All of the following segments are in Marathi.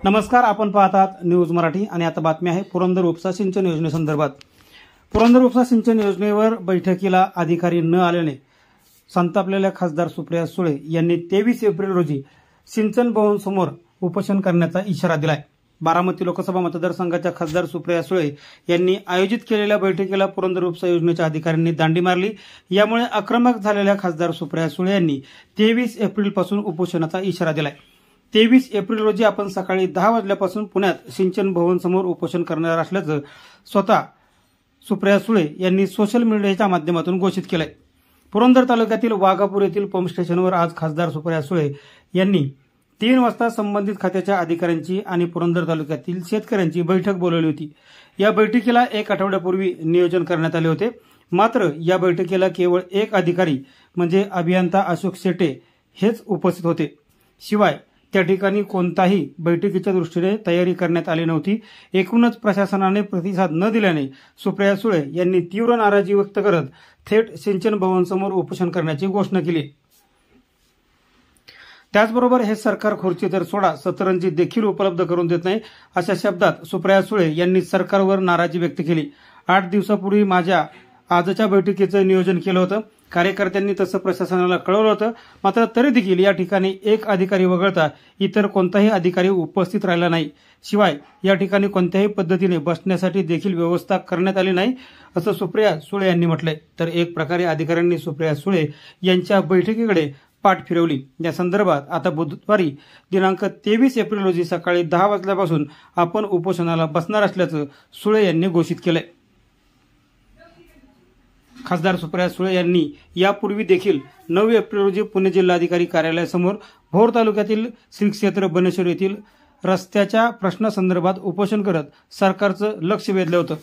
नमस्कार, आपण पाहतात न्यूज मराठी आणि आता बातमी आहे पुरंदर उपसा सिंचन योजनेसंदर्भात। पुरंदर उपसा सिंचन योजनेवर बैठकीला अधिकारी न आल्याने संतापलेल्या खासदार सुप्रिया सुळे यांनी 23 एप्रिल रोजी सिंचन भवन समोर उपोषण करण्याचा इशारा दिलाय। बारामती लोकसभा मतदारसंघाच्या खासदार सुप्रिया सुळे यांनी आयोजित केलेल्या बैठकीला पुरंदर उपसा योजनेच्या अधिकाऱ्यांनी दांडी मारली। यामुळे आक्रमक झालेल्या खासदार सुप्रिया सुळे यांनी 23 एप्रिल पासून उपोषणाचा इशारा दिलाय। 23 एप्रिल रोजी आपण सकाळी 10 वाजल्यापासून पुण्यात सिंचन भवन समोर उपोषण करणार असल्याचं स्वतः सुप्रिया सुळे यांनी सोशल मीडियाच्या माध्यमातून घोषित केलंय। पुरंदर तालुक्यातील वाघापूर येथील पंप स्टेशनवर आज खासदार सुप्रिया सुळे यांनी 3 वाजता संबंधित खात्याच्या अधिकाऱ्यांची आणि पुरंदर तालुक्यातील शेतकऱ्यांची बैठक बोलावली होती। या बैठकीला 1 आठवड्यापूर्वी नियोजन करण्यात आले होते, मात्र या बैठकीला केवळ एक अधिकारी म्हणजे अभियंता अशोक शेटे हेच उपस्थित होते। शिवाय त्या ठिकाणी कोणताही बैठकीच्या दृष्टीने तयारी करण्यात आली नव्हती। एकूणच प्रशासनाने प्रतिसाद न दिल्याने सुप्रिया सुळे यांनी तीव्र नाराजी व्यक्त करत थेट सिंचन भवन समोर उपोषण करण्याची घोषणा केली। त्याचबरोबर हे सरकार खुर्ची तर सोडा सतरंजी देखील उपलब्ध करून देत नाही अशा शब्दात सुप्रिया सुळे यांनी सरकारवर नाराजी व्यक्त केली। 8 दिवसापूर्वी माझ्या आजच्या बैठकीचं नियोजन केलं होतं, कार्यकर्त्यांनी तसं प्रशासनाला कळवलं होतं, मात्र तरी देखील या ठिकाणी एक अधिकारी वगळता इतर कोणताही अधिकारी उपस्थित राहिला नाही। शिवाय या ठिकाणी कोणत्याही पद्धतीने बसण्यासाठी देखील व्यवस्था करण्यात आली नाही असं सुप्रिया सुळे यांनी म्हटलंय। तर एक प्रकारे अधिकाऱ्यांनी सुप्रिया सुळे यांच्या बैठकीकडे पाठ फिरवली। या संदर्भात आता बुधवारी दिनांक 23 एप्रिल रोजी सकाळी 10 वाजल्यापासून आपण उपोषणाला बसणार असल्याचं सुळे यांनी घोषित केलंय। खासदार सुप्रिया सुळे यांनी यापूर्वी देखील 9 एप्रिल रोजी पुणे जिल्हाधिकारी कार्यालयासमोर भोर तालुक्यातील श्री क्षेत्र बनेश्वर येथील रस्त्याच्या प्रश्नासंदर्भात उपोषण करत सरकारचं लक्ष वेधलं होतं।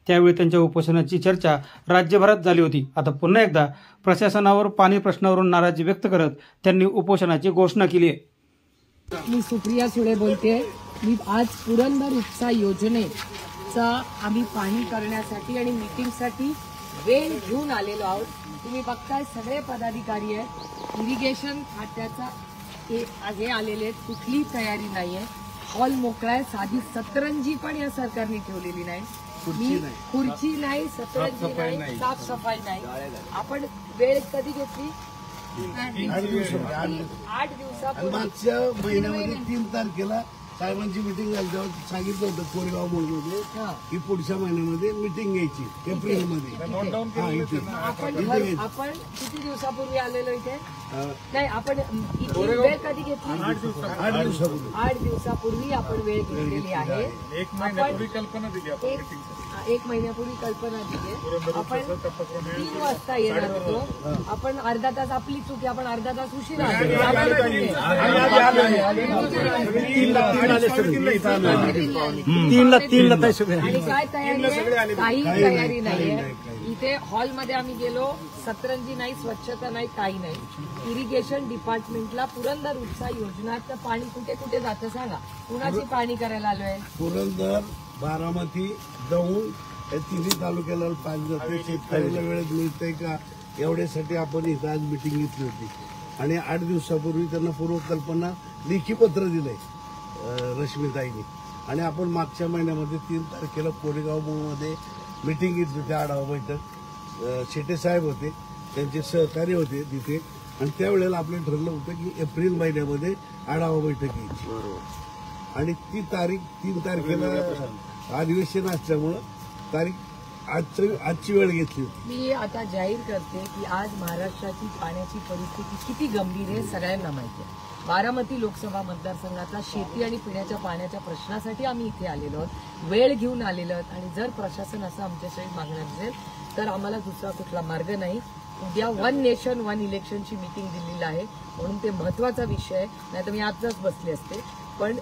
त्यावेळी त्यांच्या उपोषणाची चर्चा राज्यभरात झाली होती। आता पुन्हा एकदा प्रशासनावर पाणी प्रश्नावरून नाराजी व्यक्त करत त्यांनी उपोषणाची घोषणा केली आहे। मी सुप्रिया सुळे बोलते। मी आज पुरंदर उपसा योजनेचा आम्ही पाहणी करण्यासाठी आणि मीटिंगसाठी वेळ घेऊन आलेलो आहोत। तुम्ही बघताय सगळे पदाधिकारी आहेत, इरिगेशन खात्याचा हे आलेले आहेत, कुठली तयारी नाहीये। हॉल मोकळा आहे, साधी सतरंजी पण या सरकारने ठेवलेली नाही, खुर्ची नाही, सतरंजी नाही, साफसफाई नाही। आपण वेळ कधी घेतली? 8 दिवसापूर्वी मागच्या महिन्यामध्ये 3 तारखेला साहेबांची मीटिंग झाली, तेव्हा सांगितलं होतं कोरेगाव मोडमध्ये की पुढच्या महिन्यामध्ये मीटिंग घ्यायची एप्रिलमध्ये। आपण किती दिवसापूर्वी आलेलो इथे? नाही, आपण वेळ कधी घेतली? 8 दिवसापूर्वी आपण वेळ घेतलेली आहे। 1 महिन्यापूर्वी कल्पना दिली आपण 3 वाजता येणार होतो। आपण अर्धा तास, आपली चूक आहे, आपण अर्धा तास उशिरा आणि काय तयारी आहे? काही तयारी नाहीये। इथे हॉलमध्ये आम्ही गेलो, सतरंजी नाही, स्वच्छता नाही, काही नाही। इरिगेशन डिपार्टमेंटला पुरंदर उपसा योजनाचं पाणी कुठे कुठे जातं सांगा? कुणाची पाणी करायला आलोय? पुरंदर, बारामती, दौंड या तिन्ही तालुक्याला पाणी जाते। शेतकऱ्याला वेळेत मिळतंय का एवढ्यासाठी आपण इथं आज मीटिंग घेतली होती आणि 8 दिवसापूर्वी त्यांना पूर्वकल्पना लेखी पत्र दिलंय रश्मीताईंनी। आणि आपण मागच्या महिन्यामध्ये 3 तारखेला कोरेगाव मध्ये मीटिंग घेतली होती, आढावा बैठक। शेटे साहेब होते, त्यांचे सहकारी होते तिथे, आणि त्यावेळेला आपलं ठरलं होतं की एप्रिल महिन्यामध्ये आढावा बैठक घ्यायची आणि ती तारीख 3 तारखेला अधिवेशन असल्यामुळं तारीख आजची वेळ घेतली होती। मी आता जाहीर करते की आज महाराष्ट्राची पाण्याची परिस्थिती किती गंभीर आहे सगळ्यांना माहिती आहे। बारामती लोकसभा मतदारसंघाचा शेती आणि पिण्याच्या पाण्याच्या प्रश्नासाठी आम्ही इथे आलेलो आहोत, वेळ घेऊन आलेलो आहोत। आणि जर प्रशासन असं आमच्यासाठी मागणार असेल तर आम्हाला दुसरा कुठला मार्ग नाही। उद्या 1 नेशन 1 इलेक्शनची मीटिंग दिलेली आहे, म्हणून ते महत्वाचा विषय आहे, नाही तर मी आजच बसले असते। पण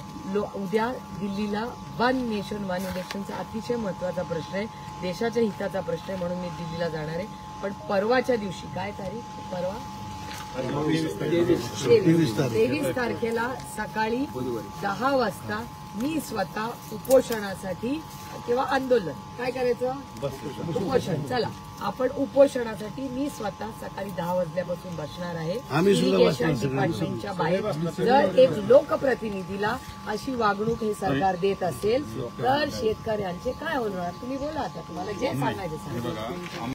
उद्या दिल्लीला 1 नेशन 1 इलेक्शनचा अतिशय महत्वाचा प्रश्न आहे, देशाच्या हिताचा प्रश्न आहे, म्हणून मी दिल्लीला जाणार आहे। पण परवाच्या दिवशी, काय तारीख? परवा 23 तारखेला सकाळी 10 वाजता मी स्वतः उपोषणासाठी किंवा आंदोलन, काय करायचं? उपोषण. चला, आपण उपोषणासाठी मी स्वतः सकाळी 10 वाजल्यापासून बसणार आहे आम्ही सुद्धा इरिगेशन बसणार. डिपार्टमेंटच्या बाहेर. जर एक लोकप्रतिनिधीला अशी वागणूक हे सरकार देत असेल तर शेतकऱ्यांचे काय होणार? तुम्ही बोला आता, तुम्हाला जे सांगायचं सांगा.